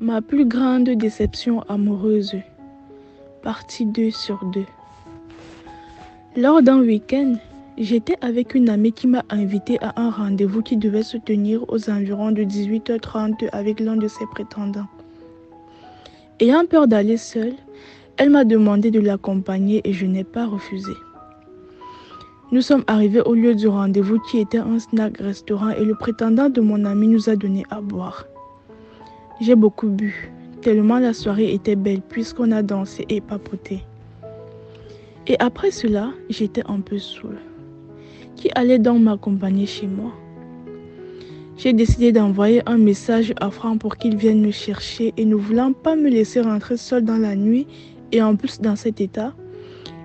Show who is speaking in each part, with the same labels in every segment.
Speaker 1: Ma plus grande déception amoureuse, partie 2/2. Lors d'un week-end, j'étais avec une amie qui m'a invitée à un rendez-vous qui devait se tenir aux environs de 18h30 avec l'un de ses prétendants. Ayant peur d'aller seule, elle m'a demandé de l'accompagner et je n'ai pas refusé. Nous sommes arrivés au lieu du rendez-vous qui était un snack-restaurant et le prétendant de mon ami nous a donné à boire. J'ai beaucoup bu, tellement la soirée était belle puisqu'on a dansé et papoté. Et après cela, j'étais un peu saoule. Qui allait donc m'accompagner chez moi? J'ai décidé d'envoyer un message à Franck pour qu'il vienne me chercher et ne voulant pas me laisser rentrer seule dans la nuit et en plus dans cet état,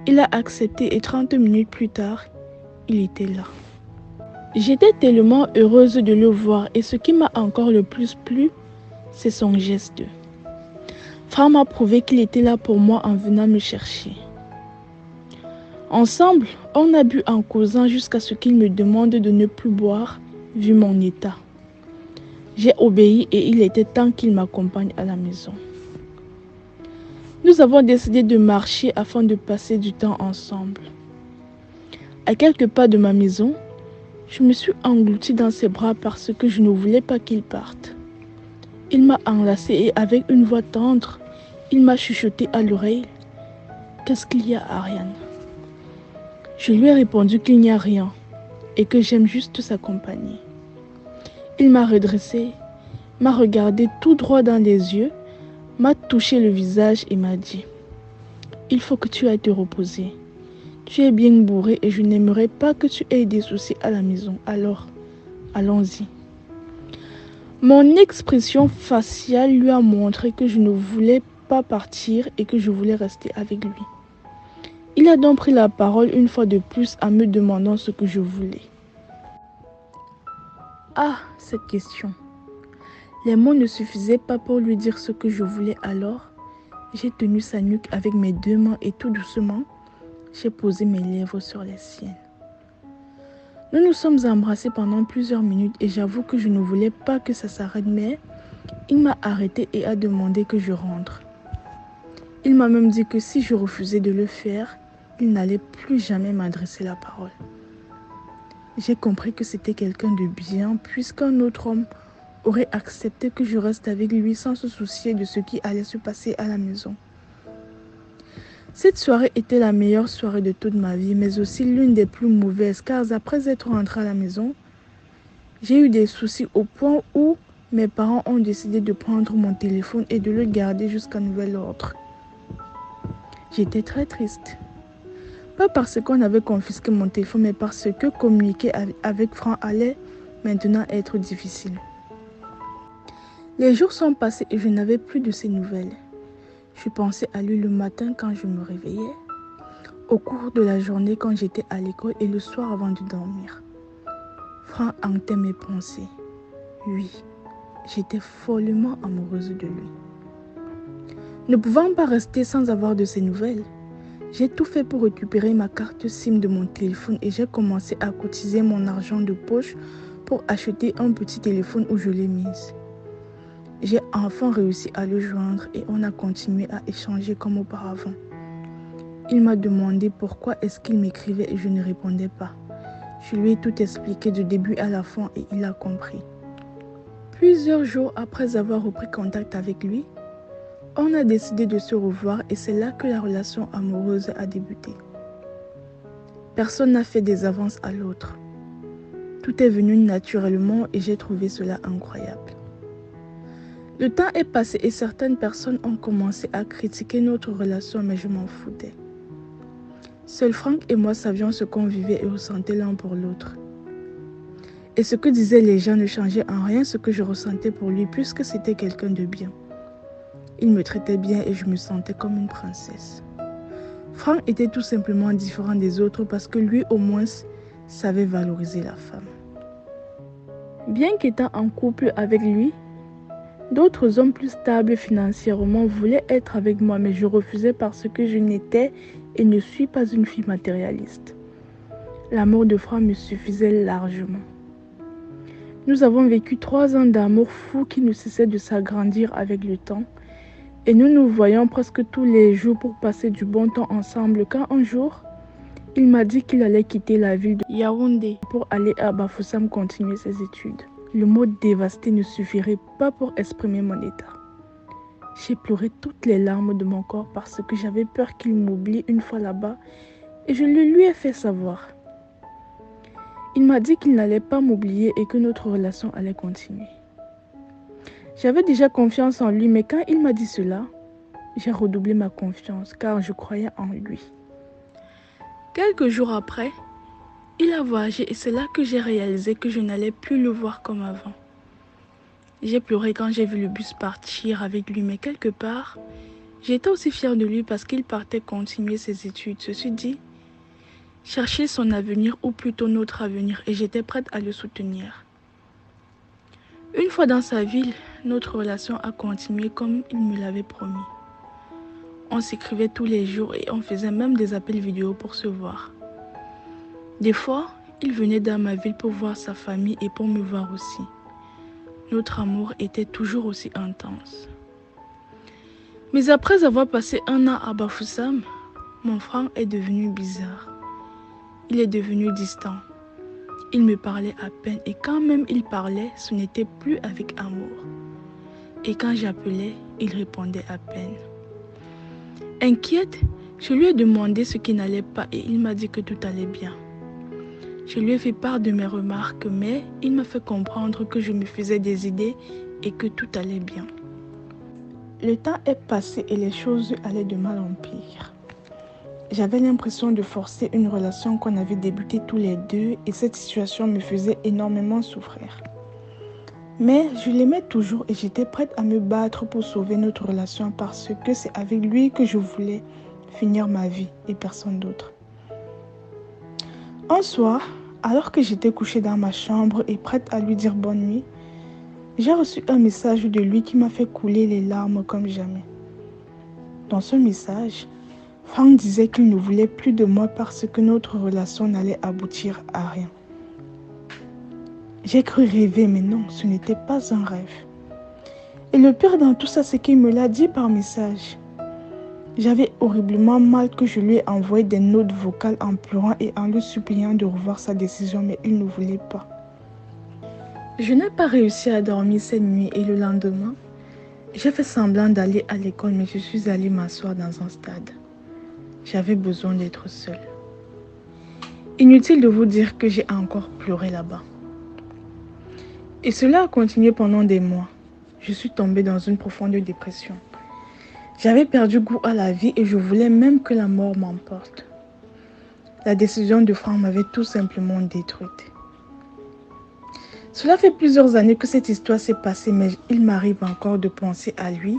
Speaker 1: il a accepté et 30 minutes plus tard, il était là. J'étais tellement heureuse de le voir et ce qui m'a encore le plus plu, c'est son geste. Franck m'a prouvé qu'il était là pour moi en venant me chercher. Ensemble, on a bu en causant jusqu'à ce qu'il me demande de ne plus boire vu mon état. J'ai obéi et il était temps qu'il m'accompagne à la maison. Nous avons décidé de marcher afin de passer du temps ensemble. À quelques pas de ma maison, je me suis engloutie dans ses bras parce que je ne voulais pas qu'il parte. Il m'a enlacée et avec une voix tendre, il m'a chuchoté à l'oreille. « Qu'est-ce qu'il y a, Ariane ?» Je lui ai répondu qu'il n'y a rien et que j'aime juste sa compagnie. Il m'a redressée, m'a regardé tout droit dans les yeux, m'a touché le visage et m'a dit « Il faut que tu ailles te reposer. Tu es bien bourré et je n'aimerais pas que tu aies des soucis à la maison. Alors, allons-y. » Mon expression faciale lui a montré que je ne voulais pas partir et que je voulais rester avec lui. Il a donc pris la parole une fois de plus en me demandant ce que je voulais. Ah, cette question. Les mots ne suffisaient pas pour lui dire ce que je voulais alors. J'ai tenu sa nuque avec mes deux mains et tout doucement, j'ai posé mes lèvres sur les siennes. Nous nous sommes embrassés pendant plusieurs minutes et j'avoue que je ne voulais pas que ça s'arrête, mais il m'a arrêté et a demandé que je rentre. Il m'a même dit que si je refusais de le faire, il n'allait plus jamais m'adresser la parole. J'ai compris que c'était quelqu'un de bien puisqu'un autre homme aurait accepté que je reste avec lui sans se soucier de ce qui allait se passer à la maison. Cette soirée était la meilleure soirée de toute ma vie, mais aussi l'une des plus mauvaises, car après être rentrée à la maison, j'ai eu des soucis au point où mes parents ont décidé de prendre mon téléphone et de le garder jusqu'à nouvel ordre. J'étais très triste. Pas parce qu'on avait confisqué mon téléphone, mais parce que communiquer avec Franck allait maintenant être difficile. Les jours sont passés et je n'avais plus de ses nouvelles. Je pensais à lui le matin quand je me réveillais, au cours de la journée quand j'étais à l'école et le soir avant de dormir. Franck hantait mes pensées. Oui, j'étais follement amoureuse de lui. Ne pouvant pas rester sans avoir de ses nouvelles, j'ai tout fait pour récupérer ma carte SIM de mon téléphone et j'ai commencé à cotiser mon argent de poche pour acheter un petit téléphone où je l'ai mise. J'ai enfin réussi à le joindre et on a continué à échanger comme auparavant. Il m'a demandé pourquoi est-ce qu'il m'écrivait et je ne répondais pas. Je lui ai tout expliqué du début à la fin et il a compris. Plusieurs jours après avoir repris contact avec lui, on a décidé de se revoir et c'est là que la relation amoureuse a débuté. Personne n'a fait des avances à l'autre. Tout est venu naturellement et j'ai trouvé cela incroyable. Le temps est passé et certaines personnes ont commencé à critiquer notre relation, mais je m'en foutais. Seul Franck et moi savions ce qu'on vivait et ressentait l'un pour l'autre. Et ce que disaient les gens ne changeait en rien ce que je ressentais pour lui puisque c'était quelqu'un de bien. Il me traitait bien et je me sentais comme une princesse. Franck était tout simplement différent des autres parce que lui au moins savait valoriser la femme. Bien qu'étant en couple avec lui, d'autres hommes plus stables financièrement voulaient être avec moi, mais je refusais parce que je n'étais et ne suis pas une fille matérialiste. L'amour de Franck me suffisait largement. Nous avons vécu 3 ans d'amour fou qui ne cessait de s'agrandir avec le temps. Et nous nous voyons presque tous les jours pour passer du bon temps ensemble quand un jour, il m'a dit qu'il allait quitter la ville de Yaoundé pour aller à Bafoussam continuer ses études. Le mot dévasté ne suffirait pas pour exprimer mon état. J'ai pleuré toutes les larmes de mon corps parce que j'avais peur qu'il m'oublie une fois là-bas et je le lui ai fait savoir. Il m'a dit qu'il n'allait pas m'oublier et que notre relation allait continuer. J'avais déjà confiance en lui, mais quand il m'a dit cela, j'ai redoublé ma confiance car je croyais en lui. Quelques jours après, il a voyagé et c'est là que j'ai réalisé que je n'allais plus le voir comme avant. J'ai pleuré quand j'ai vu le bus partir avec lui, mais quelque part, j'étais aussi fière de lui parce qu'il partait continuer ses études. Ceci dit, chercher son avenir ou plutôt notre avenir et j'étais prête à le soutenir. Une fois dans sa ville, notre relation a continué comme il me l'avait promis. On s'écrivait tous les jours et on faisait même des appels vidéo pour se voir. Des fois, il venait dans ma ville pour voir sa famille et pour me voir aussi. Notre amour était toujours aussi intense. Mais après avoir passé 1 an à Bafoussam, mon frère est devenu bizarre. Il est devenu distant. Il me parlait à peine et quand même il parlait, ce n'était plus avec amour. Et quand j'appelais, il répondait à peine. Inquiète, je lui ai demandé ce qui n'allait pas et il m'a dit que tout allait bien. Je lui ai fait part de mes remarques, mais il m'a fait comprendre que je me faisais des idées et que tout allait bien. Le temps est passé et les choses allaient de mal en pire. J'avais l'impression de forcer une relation qu'on avait débutée tous les deux et cette situation me faisait énormément souffrir. Mais je l'aimais toujours et j'étais prête à me battre pour sauver notre relation parce que c'est avec lui que je voulais finir ma vie et personne d'autre. Un soir, alors que j'étais couchée dans ma chambre et prête à lui dire bonne nuit, j'ai reçu un message de lui qui m'a fait couler les larmes comme jamais. Dans ce message, Franck disait qu'il ne voulait plus de moi parce que notre relation n'allait aboutir à rien. J'ai cru rêver, mais non, ce n'était pas un rêve. Et le pire dans tout ça, c'est qu'il me l'a dit par message. J'avais horriblement mal que je lui ai envoyé des notes vocales en pleurant et en lui suppliant de revoir sa décision, mais il ne voulait pas. Je n'ai pas réussi à dormir cette nuit et le lendemain, j'ai fait semblant d'aller à l'école, mais je suis allée m'asseoir dans un stade. J'avais besoin d'être seule. Inutile de vous dire que j'ai encore pleuré là-bas. Et cela a continué pendant des mois. Je suis tombée dans une profonde dépression. J'avais perdu goût à la vie et je voulais même que la mort m'emporte. La décision de Franck m'avait tout simplement détruite. Cela fait plusieurs années que cette histoire s'est passée, mais il m'arrive encore de penser à lui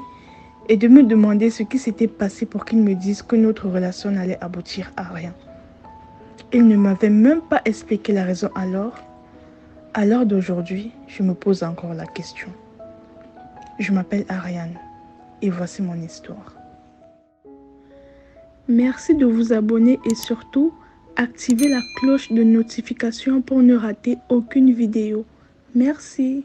Speaker 1: et de me demander ce qui s'était passé pour qu'il me dise que notre relation n'allait aboutir à rien. Il ne m'avait même pas expliqué la raison alors. À l'heure d'aujourd'hui, je me pose encore la question. Je m'appelle Ariane et voici mon histoire. Merci de vous abonner et surtout, activez la cloche de notification pour ne rater aucune vidéo. Merci.